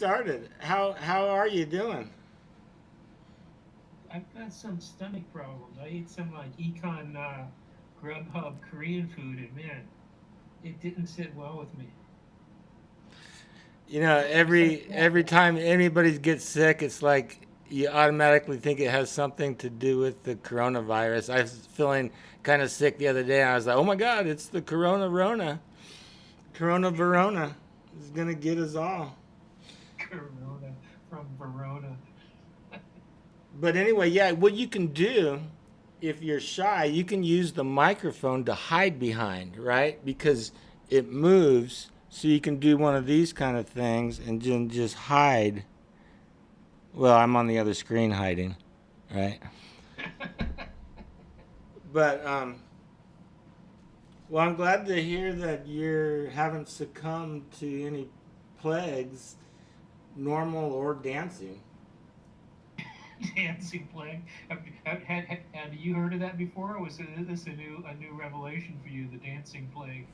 started. How are you doing? I've got some stomach problems. I ate some like Econ Grubhub Korean food, and man, it didn't sit well with me. You know, But besides that, every time anybody gets sick, it's like you automatically think it has something to do with the coronavirus. I was feeling kind of sick the other day, and I was like, "Oh my God, it's the Corona Verona is gonna get us all." Corona from Verona. But anyway, yeah, what you can do if you're shy, you can use the microphone to hide behind, right? Because it moves, so you can do one of these kind of things and then just hide. Well, I'm on the other screen hiding, right? But well, I'm glad to hear that you haven't succumbed to any plagues, normal or dancing. Dancing plague. Have you heard of that before? Or was this a new revelation for you? The dancing plague.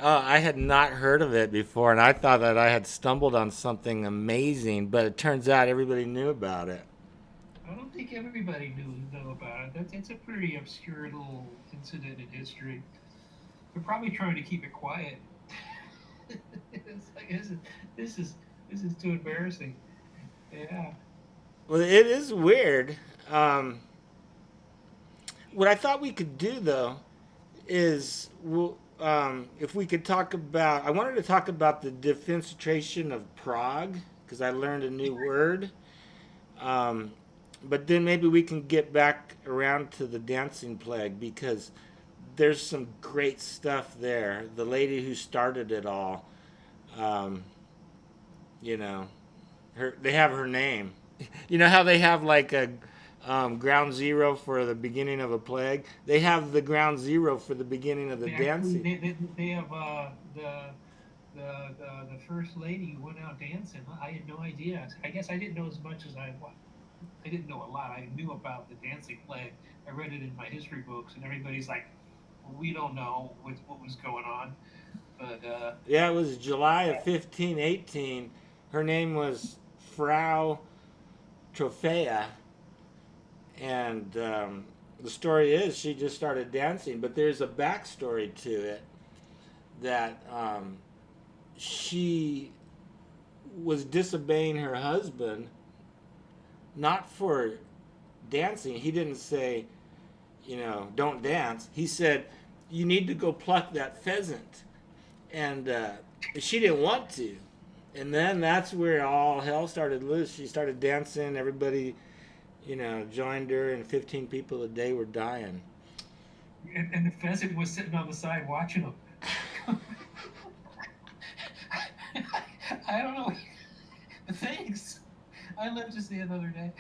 I had not heard of it before, and I thought that I had stumbled on something amazing, but it turns out everybody knew about it. I don't think everybody know about it. It's a pretty obscure little incident in history. They're probably trying to keep it quiet. It's like this is this is too embarrassing. Yeah. Well, it is weird. What I thought we could do, though, is if we could talk about. I wanted to talk about the defenestration of Prague because I learned a new word. Um, but then maybe we can get back around to the dancing plague because there's some great stuff there. The lady who started it all, um, you know, they have her name. You know how they have like a ground zero for the beginning of a plague? They have the ground zero for the beginning of the They actually dancing. they have the first lady who went out dancing. I had no idea. I guess I didn't know as much as I didn't know a lot. I knew about the dancing plague. I read it in my history books, and everybody's like, we don't know what was going on, but Yeah, it was July of 1518. Her name was Frau Trophea, and the story is she just started dancing, but there's a backstory to it that she was disobeying her husband, not for dancing. He didn't say, don't dance. He said, you need to go pluck that pheasant. And she didn't want to. And then that's where all hell started loose. She started dancing. Everybody, joined her, and 15 people a day were dying. and the pheasant was sitting on the side watching them. I don't know. Thanks. I lived to see another day.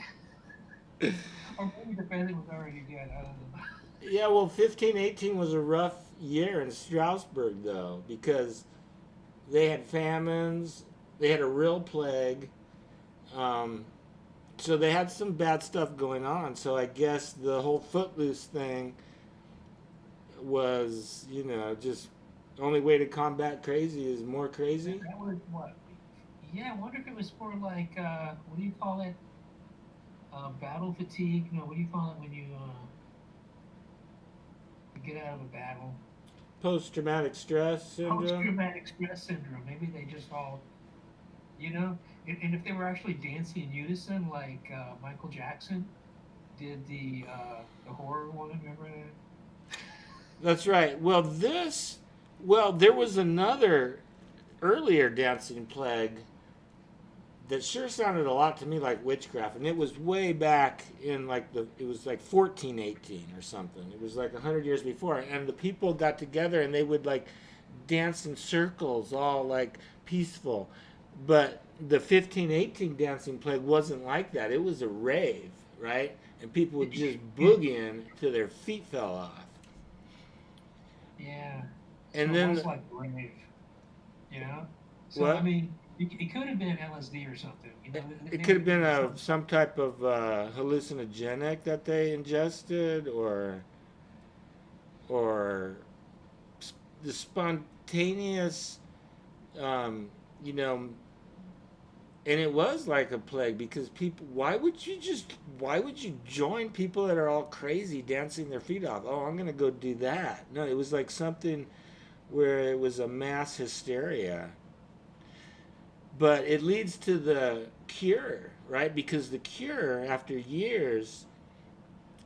Or maybe the pheasant was already dead. I don't know. Yeah, well, 1518 was a rough year in Strasbourg, though, because they had famines, they had a real plague, um, so they had some bad stuff going on. So I guess the whole footloose thing was, just only way to combat crazy is more That, crazy. that was what? Yeah, I wonder if it was for like what do you call it? Battle fatigue? No, what do you call it when you get out of a battle? Post traumatic stress Post syndrome. traumatic stress syndrome. Maybe they just all, and if they were actually dancing in unison, like Michael Jackson did the horror one. Remember that? That's right. Well, there was another earlier dancing plague that sure sounded a lot to me like witchcraft, and it was way back in it was like 1418 or something. It was like 100 years before, and the people got together and they would like dance in circles, all like peaceful. But the 1518 dancing plague wasn't like that. It was a rave, right? And people would just It- boogie in till their feet fell off. yeah. So And it was then like rave, you know. So I what? mean, it could have been LSD or something. It They could were have been doing something. some type of hallucinogenic that they ingested, or the spontaneous, um, you know, And it was like a plague because people, why would you join people that are all crazy dancing their feet off? Oh, I'm going to go do that. No, it was like something where it was a mass hysteria. But it leads to the cure, right? Because the cure, after years,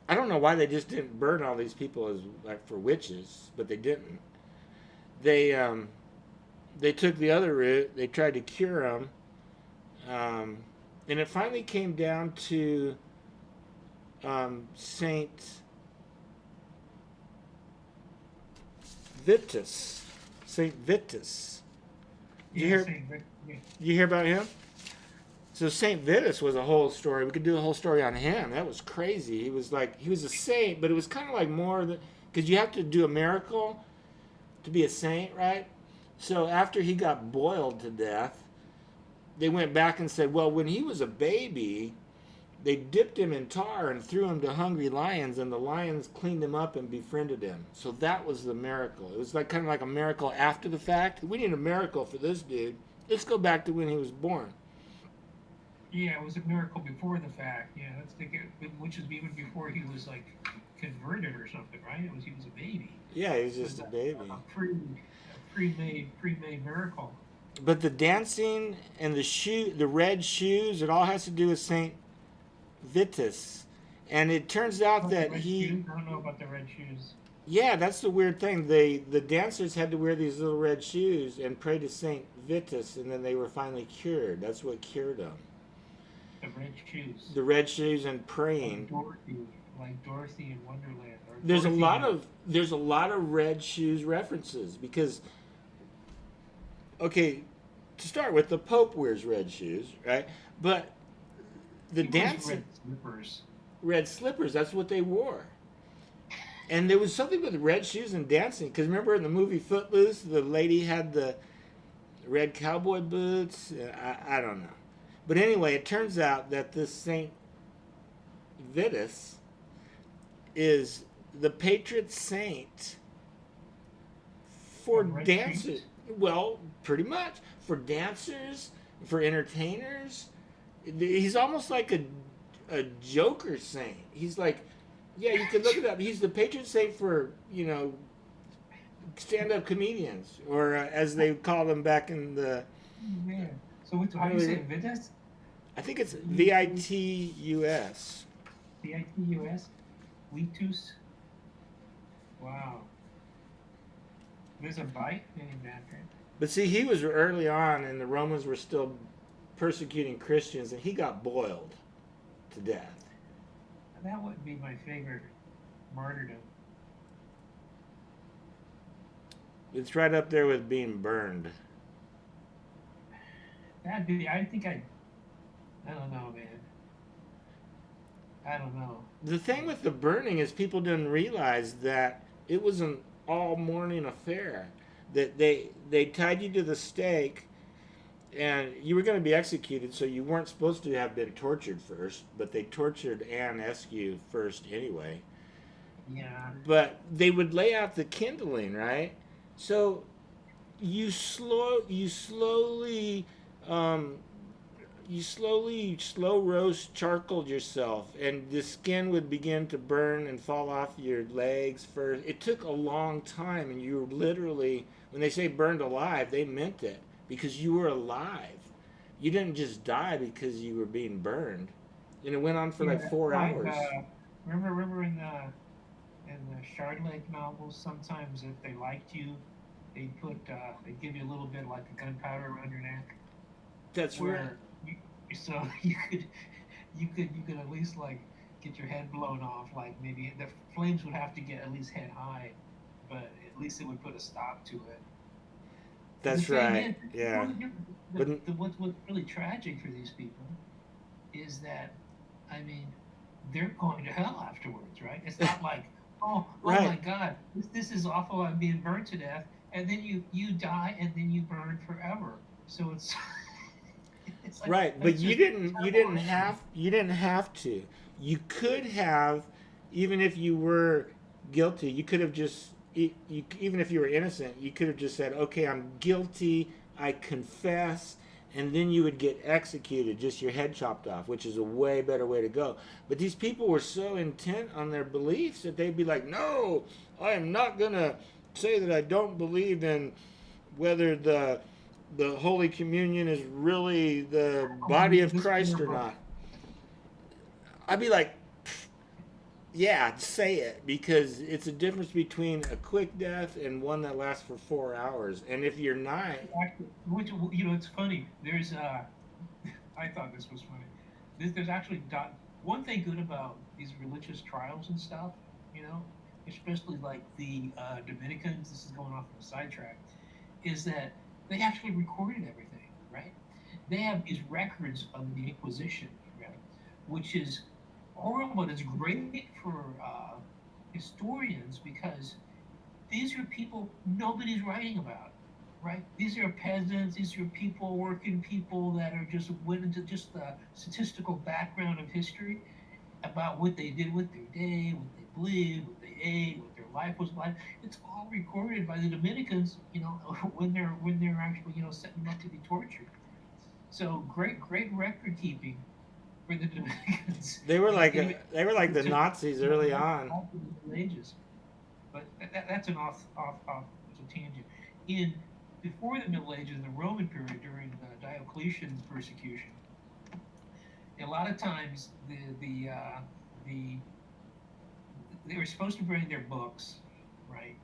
I don't know why they just didn't burn all these people as like for witches, but they didn't. They they took the other route. They tried to cure them, um, and it finally came down to Saint Vitus. Saint Vitus. Did you Yeah, hear? saying Rick, yeah. You hear about him? So Saint Vitus was a whole story. We could do a whole story on him. That was crazy. He was a saint, but it was kind of like more because you have to do a miracle to be a saint, right? So after he got boiled to death, they went back and said, well, when he was a baby, they dipped him in tar and threw him to hungry lions, and the lions cleaned him up and befriended him. So that was the miracle. It was like kind of like a miracle after the fact. We need a miracle for this dude. Let's go back to when he was born. Yeah, it was a miracle before the fact. Yeah, let's take it, which is even before he was like converted or something, right? It was he was a baby. Yeah, he was It was just a baby. pre-made miracle. But the dancing and the red shoes, it all has to do with Saint Vitus. And it turns out About the that red shoes, I don't know about the red shoes. yeah, that's the weird thing. The dancers had to wear these little red shoes and pray to Saint Vitus, and then they were finally cured. That's what cured them. The red shoes, The red shoes and like praying. Dorothy, like Dorothy in Wonderland, or There's a Dorothy lot in of there's a lot of red shoes references because okay, to start with, the Pope wears red shoes, right? But the he wears dancing red slippers. red slippers, that's what they wore. And there was something with red shoes and dancing because remember in the movie Footloose, the lady had the red cowboy boots. I don't know. But anyway, it turns out that this Saint Vitus is the patron saint for Of red dancers. shoes. Well, pretty much for dancers, for entertainers. He's almost like a Joker saint. He's like, yeah, you can look it up. He's the patron saint for stand-up comedians, or as they call them back in the Man, so how do you say earlier. it? Vitus? I think it's Vitus. Vitus? Vitus? Wow. There's a bite named after it. But see, he was early on, and the Romans were still persecuting Christians, and he got boiled to death. That would be my favorite martyrdom. It's right up there with being burned. That'd be. I think I. I don't know, man. I don't know. The thing with the burning is people didn't realize that it was an all morning affair. That they tied you to the stake, and you were going to be executed, so you weren't supposed to have been tortured first, but they tortured Anne Askew first anyway. Yeah. But they would lay out the kindling, right? So you slowly um, slow roast charcoaled yourself, and the skin would begin to burn and fall off your legs first. It took a long time, and you were literally, when they say burned alive, they meant it because you were alive. You didn't just die because you were being burned, and it went on for like Yeah. 4 hours. Remember in the Shardlake novels, sometimes if they liked you, they give you a little bit like a gunpowder around your neck, That's right. where you so you could at least like get your head blown off. Like maybe the flames would have to get at least head high, but at least it would put a stop to it. But the That's thing right. is, Yeah. well, But what's really tragic for these people is that, I mean, they're going to hell afterwards, right? It's not like, oh my right. God, this is awful. I'm being burned to death, and then you die, and then you burn forever. So it's it's like Right, but that's just terrible. you didn't have to. You could have, even if you were guilty, you could have just even if you were innocent, you could have just said, "Okay, I'm guilty. I confess, and then you would get executed, just your head chopped off, which is a way better way to go. But these people were so intent on their beliefs that they'd be like, no, I am not going to say that I don't believe in whether the Holy Communion is really the I'll body read of this in Christ their or book. not. I'd be like, yeah, say it, because it's a difference between a quick death and one that lasts for 4 hours. And if you're not, Actually, which it's funny. There's I thought this was funny. There's actually one thing good about these religious trials and stuff, you know, especially like the Dominicans. This is going off on a sidetrack. Is that they actually recorded everything, right? They have these records of the Inquisition, right? Which is horrible. It's great for historians because these are people nobody's writing about, right? These are peasants. These are people, working people that are just went into just the statistical background of history about what they did with their day, what they believed, what they ate, what their life was like. It's all recorded by the Dominicans, when they're actually setting them up to be tortured. So great record keeping for the Dominicans. they were like the To Nazis early on. all the Middle Ages. But that's an off it's a tangent. In Before the Middle Ages, the Roman period during Diocletian's persecution, a lot of times the they were supposed to bring their books, right,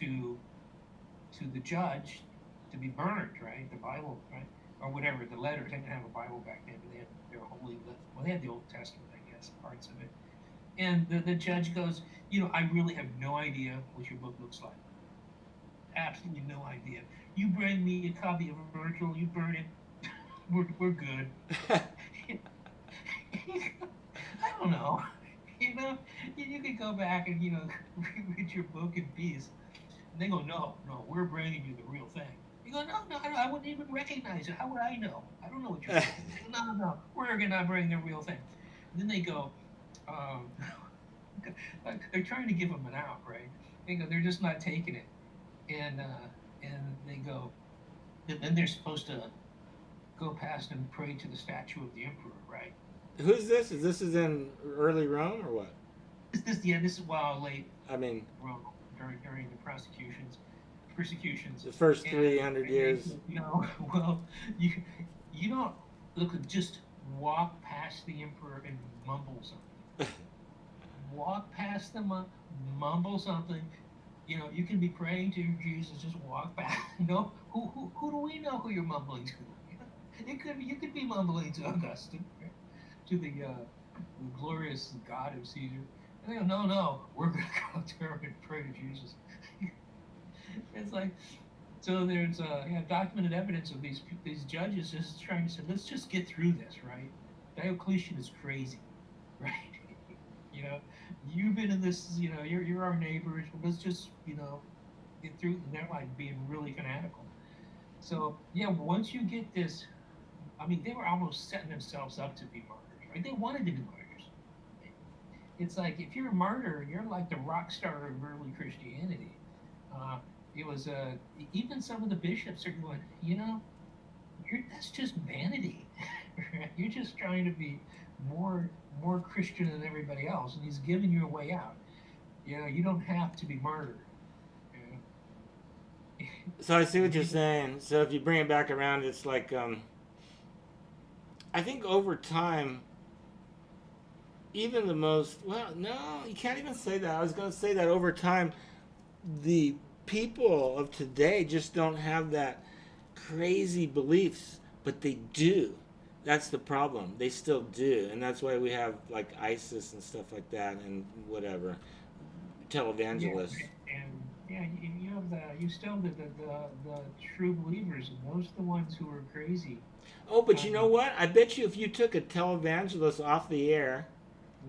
to the judge to be burned, right, the Bible, right, or whatever the letters. They didn't have a Bible back then, but they had their holy. Well, they had the Old Testament, I guess, parts of it. And the judge goes, I really have no idea what your book looks like. Absolutely no idea. You bring me a copy of Virgil, you burn it, we're good. I don't know. You know, you could go back and read your book in peace. And they go, no, we're bringing you the real thing. You go, no, I wouldn't even recognize it. How would I know? I don't know what you're saying. They go, no, we're gonna bring the real thing. And then they go, um, they're trying to give them an out, right? They go, they're just not taking it, and they go, and then they're supposed to go past and pray to the statue of the emperor, right? Who's this? Is in early Rome or what? This is while late I mean, Rome during the persecutions, the first and 300 they years. well, you you don't look just walk past the emperor and mumble something. Walk past them, mumble something. You can be praying to Jesus, just walk back. Who do we know who you're mumbling to? You could be mumbling to Augustine, right? To the glorious God of Caesar. And they go, no, we're gonna go there and pray to Jesus. It's like, so there's documented evidence of these judges just trying to say, let's just get through this, right? Diocletian is crazy, right? you know, you've been in this, you're our neighbors. Let's just get through. And they're like being really fanatical. So yeah, once you get this, I mean, they were almost setting themselves up to be martyrs, right? They wanted to be martyrs. It's like if you're a martyr, you're like the rock star of early Christianity. Uh, it was even some of the bishops are going, that's just vanity. Right? You're just trying to be more more Christian than everybody else, and he's giving you a way out. You don't have to be martyred. You So I see what you're saying. So if you bring it back around, it's like I think over time, even the most no, you can't even say that. I was going to say that over time, the people of today just don't have that crazy beliefs, but they do. That's the problem. They still do, and that's why we have like ISIS and stuff like that, and whatever yeah, televangelists. and yeah, you have you still the true believers, and those are the ones who are crazy. Oh, but you know Um, what? I bet you if you took a televangelist off the air,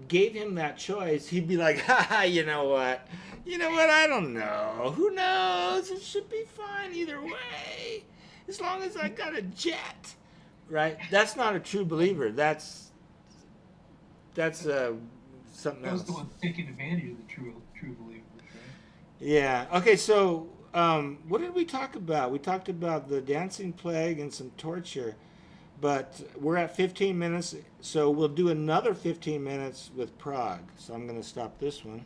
gave him that choice, he'd be like, "Ha, you know what? You know what? I don't know. Who knows? It should be fine either way, as long as I got a jet." Right? That's not a true believer. That's something those are the else. ones taking advantage of the true believers, right? Yeah. Okay. So what did we talk about? We talked about the dancing plague and some torture, but we're at 15 minutes, so we'll do another 15 minutes with Prague. So I'm going to stop this one.